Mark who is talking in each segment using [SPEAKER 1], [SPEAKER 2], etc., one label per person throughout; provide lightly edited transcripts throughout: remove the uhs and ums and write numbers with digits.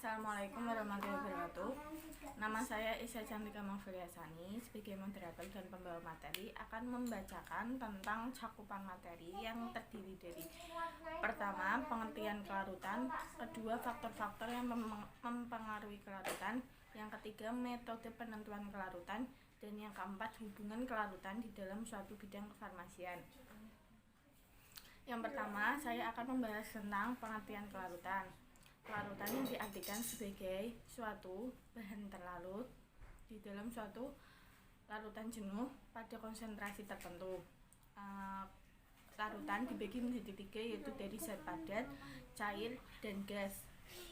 [SPEAKER 1] Assalamualaikum warahmatullahi wabarakatuh. Nama saya Isya Cantika Mafriasani. Sebagai moderator dan pembawa materi akan membacakan tentang cakupan materi yang terdiri dari pertama, pengertian kelarutan, kedua, faktor-faktor yang mempengaruhi kelarutan, yang ketiga, metode penentuan kelarutan, dan yang keempat, hubungan kelarutan di dalam suatu bidang kefarmasian. Yang pertama, saya akan membahas tentang pengertian kelarutan. Kelarutan yang diartikan sebagai suatu bahan terlarut di dalam suatu larutan jenuh pada konsentrasi tertentu. Larutan dibagi menjadi tiga, yaitu dari zat padat, cair, dan gas.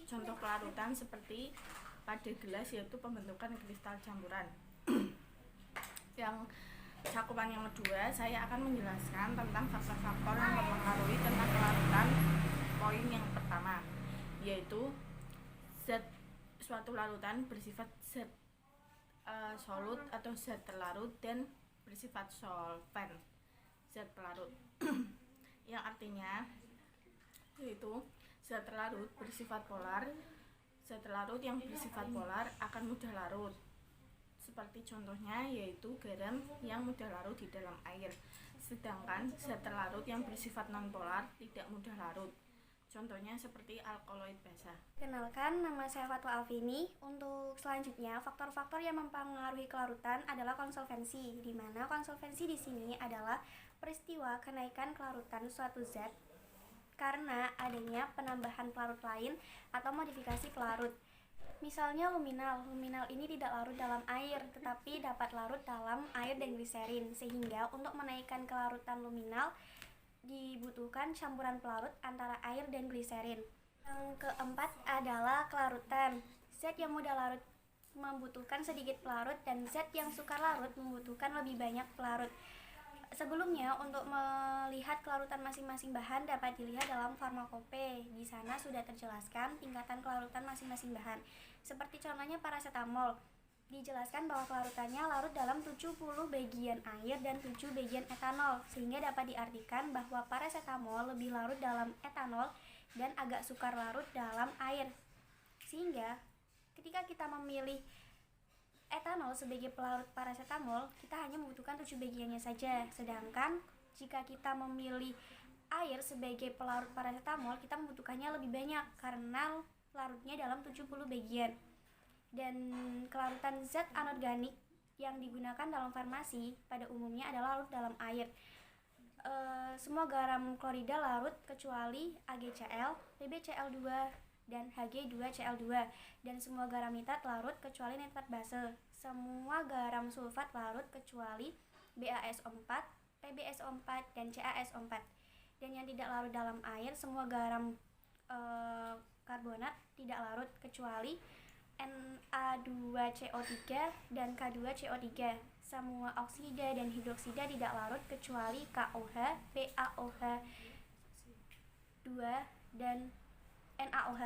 [SPEAKER 1] Contoh kelarutan seperti pada gelas yaitu pembentukan kristal campuran. Yang cakupan yang kedua, saya akan menjelaskan tentang faktor-faktor yang mempengaruhi tentang kelarutan. Poin yang pertama, yaitu suatu larutan bersifat zat solut atau zat terlarut dan bersifat solvent, zat pelarut. Yang artinya yaitu zat terlarut bersifat polar. Zat terlarut yang bersifat polar akan mudah larut. Seperti contohnya yaitu garam yang mudah larut di dalam air. Sedangkan zat terlarut yang bersifat non-polar tidak mudah larut. Contohnya seperti alkaloid basah.
[SPEAKER 2] Kenalkan, nama saya Fatwa Alvini. Untuk selanjutnya, faktor-faktor yang mempengaruhi kelarutan adalah konsolvensi, di mana konsolvensi di sini adalah peristiwa kenaikan kelarutan suatu zat karena adanya penambahan pelarut lain atau modifikasi pelarut. Misalnya luminal. Luminal ini tidak larut dalam air, tetapi dapat larut dalam air dan gliserin, sehingga untuk menaikkan kelarutan luminal dibutuhkan campuran pelarut antara air dan gliserin. Yang keempat adalah kelarutan. Zat yang mudah larut membutuhkan sedikit pelarut dan zat yang sukar larut membutuhkan lebih banyak pelarut. Sebelumnya, untuk melihat kelarutan masing-masing bahan dapat dilihat dalam farmakope. Di sana sudah terjelaskan tingkatan kelarutan masing-masing bahan. Seperti contohnya paracetamol. Dijelaskan bahwa kelarutannya larut dalam 70 bagian air dan 7 bagian etanol, sehingga dapat diartikan bahwa paracetamol lebih larut dalam etanol dan agak sukar larut dalam air. Sehingga ketika kita memilih etanol sebagai pelarut paracetamol, kita hanya membutuhkan 7 bagiannya saja. Sedangkan jika kita memilih air sebagai pelarut paracetamol, kita membutuhkannya lebih banyak karena larutnya dalam 70 bagian. Dan kelarutan zat anorganik yang digunakan dalam farmasi pada umumnya adalah larut dalam air. Semua garam klorida larut kecuali AgCl, PbCl2, dan Hg2Cl2, dan semua garam nitrat larut kecuali nitrat base. Semua garam sulfat larut kecuali BaSO4, PbSO4, dan CaSO4. Dan yang tidak larut dalam air, semua garam karbonat tidak larut kecuali Na2CO3 dan K2CO3. Semua oksida dan hidroksida tidak larut kecuali KOH, PaOH2, dan NaOH.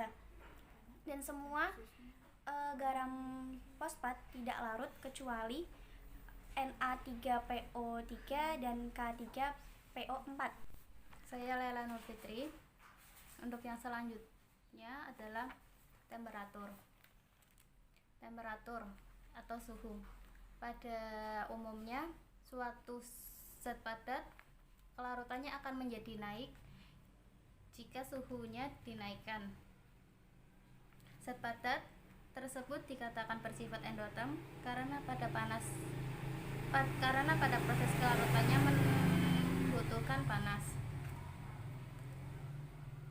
[SPEAKER 2] Dan semua garam fosfat tidak larut kecuali Na3PO3 dan K3PO4.
[SPEAKER 3] Saya Lela Nur Fitri. Untuk yang selanjutnya adalah temperatur atau suhu. Pada umumnya, suatu zat padat kelarutannya akan menjadi naik jika suhunya dinaikkan. Zat padat tersebut dikatakan bersifat endoterm karena pada proses kelarutannya membutuhkan panas.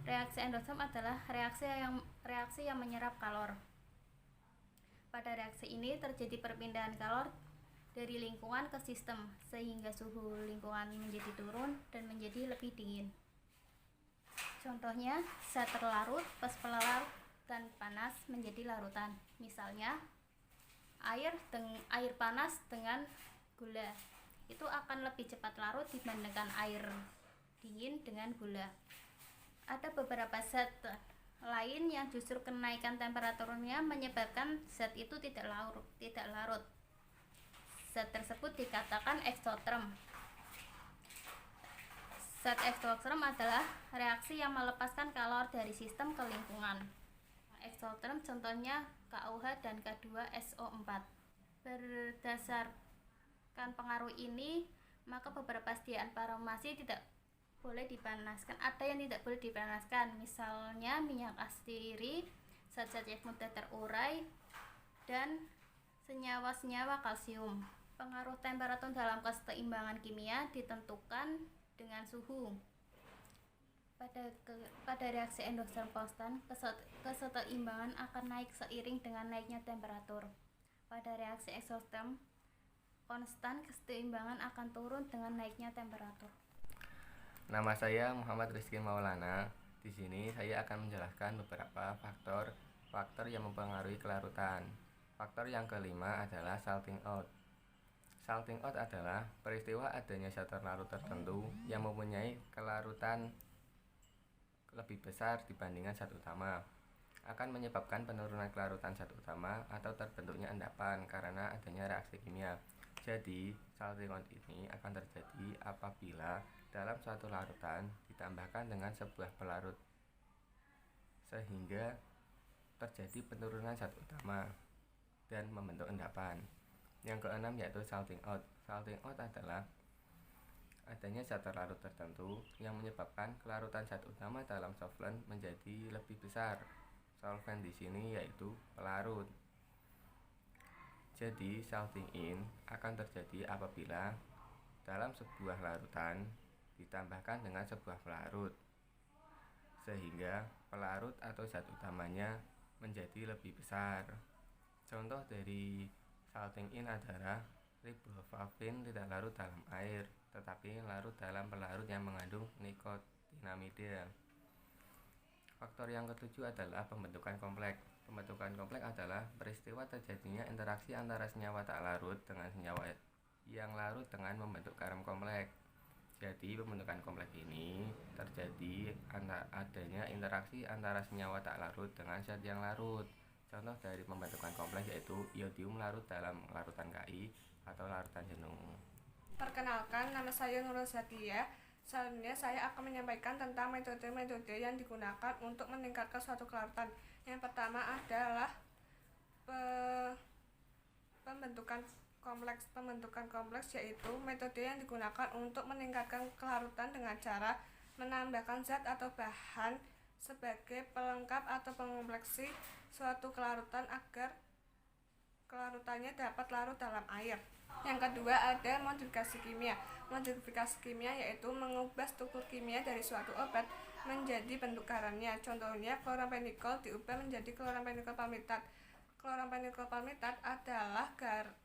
[SPEAKER 3] Reaksi endoterm adalah reaksi yang menyerap kalor. Pada reaksi ini terjadi perpindahan kalor dari lingkungan ke sistem, sehingga suhu lingkungan menjadi turun dan menjadi lebih dingin. Contohnya, zat terlarut plus pelarut dan panas menjadi larutan. Misalnya, air panas dengan gula itu akan lebih cepat larut dibandingkan air dingin dengan gula. Ada beberapa zat lain yang justru kenaikan temperaturnya menyebabkan zat itu tidak larut. Zat tersebut dikatakan eksoterm. Zat eksoterm adalah reaksi yang melepaskan kalor dari sistem ke lingkungan. eksotherm, contohnya KOH dan K2SO4. Berdasarkan pengaruh ini, maka beberapa sediaan farmasi tidak boleh dipanaskan. Ada yang tidak boleh dipanaskan, misalnya minyak astiri, zat-zat yang mudah terurai, dan senyawa-senyawa kalsium. Pengaruh temperatur dalam keseimbangan kimia ditentukan dengan suhu. Pada reaksi endotherm konstan, keseimbangan akan naik seiring dengan naiknya temperatur. Pada reaksi eksotherm konstan, keseimbangan akan turun dengan naiknya temperatur.
[SPEAKER 4] Nama saya Muhammad Rizky Maulana. Di sini saya akan menjelaskan beberapa faktor yang mempengaruhi kelarutan. Faktor yang kelima adalah salting out. Salting out adalah peristiwa adanya zat larut tertentu yang mempunyai kelarutan lebih besar dibandingkan zat utama, akan menyebabkan penurunan kelarutan zat utama atau terbentuknya endapan karena adanya reaksi kimia. Jadi, salting out ini akan terjadi apabila dalam suatu larutan ditambahkan dengan sebuah pelarut sehingga terjadi penurunan zat utama dan membentuk endapan. Yang keenam yaitu salting out. Salting out adalah adanya zat larut tertentu yang menyebabkan kelarutan zat utama dalam solvent menjadi lebih besar. Solvent di sini yaitu pelarut. Jadi, salting in akan terjadi apabila dalam sebuah larutan ditambahkan dengan sebuah pelarut sehingga pelarut atau zat utamanya menjadi lebih besar. Contoh dari salting in adalah riboflavin tidak larut dalam air, tetapi larut dalam pelarut yang mengandung nikotinamida. Faktor yang ketujuh adalah pembentukan kompleks. Pembentukan kompleks adalah peristiwa terjadinya interaksi antara senyawa tak larut dengan senyawa yang larut dengan membentuk garam kompleks. Jadi, pembentukan kompleks ini terjadi adanya interaksi antara senyawa tak larut dengan zat yang larut. Contoh dari pembentukan kompleks yaitu iodium larut dalam larutan Ki atau larutan jenuh.
[SPEAKER 1] Perkenalkan, nama saya Nurul Zakia. Selanjutnya saya akan menyampaikan tentang metode-metode yang digunakan untuk meningkatkan suatu kelarutan. Yang pertama adalah pembentukan kompleks yaitu metode yang digunakan untuk meningkatkan kelarutan dengan cara menambahkan zat atau bahan sebagai pelengkap atau pengompleksi suatu kelarutan agar kelarutannya dapat larut dalam air. Yang kedua ada modifikasi kimia. Modifikasi kimia yaitu mengubah struktur kimia dari suatu obat menjadi bentuk garamnya. Contohnya klorampenikol diubah menjadi klorampenikol palmitat. Klorampenikol palmitat adalah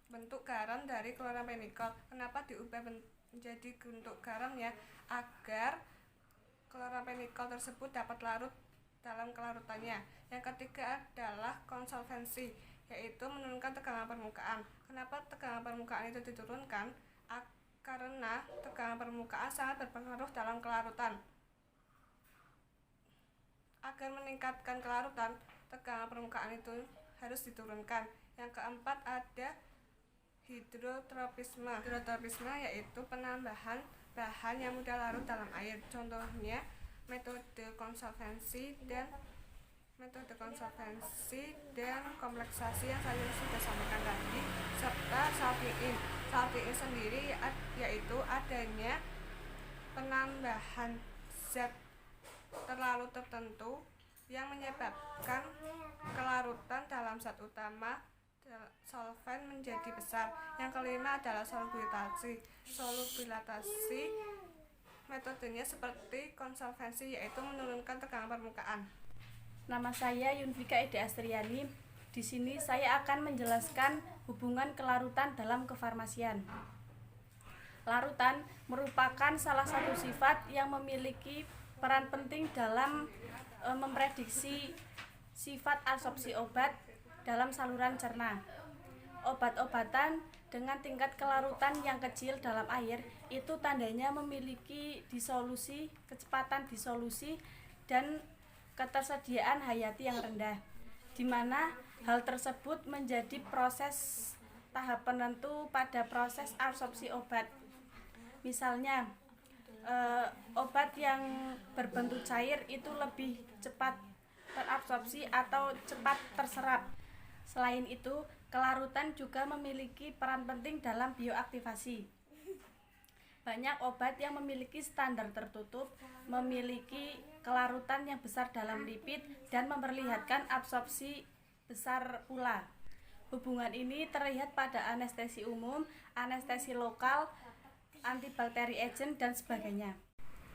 [SPEAKER 1] bentuk garam dari klorampenikol. Kenapa diubah menjadi bentuk garamnya? Agar klorampenikol tersebut dapat larut dalam kelarutannya. Yang ketiga adalah konsolvensi, yaitu menurunkan tegangan permukaan. Kenapa tegangan permukaan itu diturunkan? Karena tegangan permukaan sangat berpengaruh dalam kelarutan. Agar meningkatkan kelarutan, tegangan permukaan itu harus diturunkan. Yang keempat ada hidrotropisme. Hidrotropisme yaitu penambahan bahan yang mudah larut dalam air. Contohnya metode konsolvensi dan kompleksasi yang saya sudah sampaikan tadi, serta salting in. Salting in sendiri yaitu adanya penambahan zat terlalu tertentu yang menyebabkan kelarutan dalam zat utama solvent menjadi besar. Yang kelima adalah solubilisasi. Metodenya seperti konsolvensi, yaitu menurunkan tegangan permukaan.
[SPEAKER 5] Nama saya Yunvika Ede Astriani. Di sini saya akan menjelaskan hubungan kelarutan dalam kefarmasian. Larutan merupakan salah satu sifat yang memiliki peran penting dalam memprediksi sifat absorpsi obat dalam saluran cerna. Obat-obatan dengan tingkat kelarutan yang kecil dalam air itu tandanya memiliki kecepatan disolusi dan ketersediaan hayati yang rendah, di mana hal tersebut menjadi tahap penentu pada proses absorpsi obat. Misalnya, obat yang berbentuk cair itu lebih cepat terabsorpsi atau cepat terserap. Selain itu, kelarutan juga memiliki peran penting dalam bioaktivasi. Banyak obat yang memiliki standar tertutup memiliki kelarutan yang besar dalam lipid dan memperlihatkan absorpsi besar pula. Hubungan ini terlihat pada anestesi umum, anestesi lokal, antibakteri agent, dan sebagainya.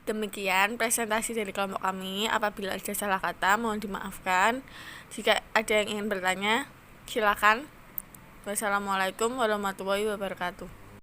[SPEAKER 1] Demikian presentasi dari kelompok kami. Apabila ada salah kata, mohon dimaafkan. Jika ada yang ingin bertanya, silakan. Wassalamualaikum warahmatullahi wabarakatuh.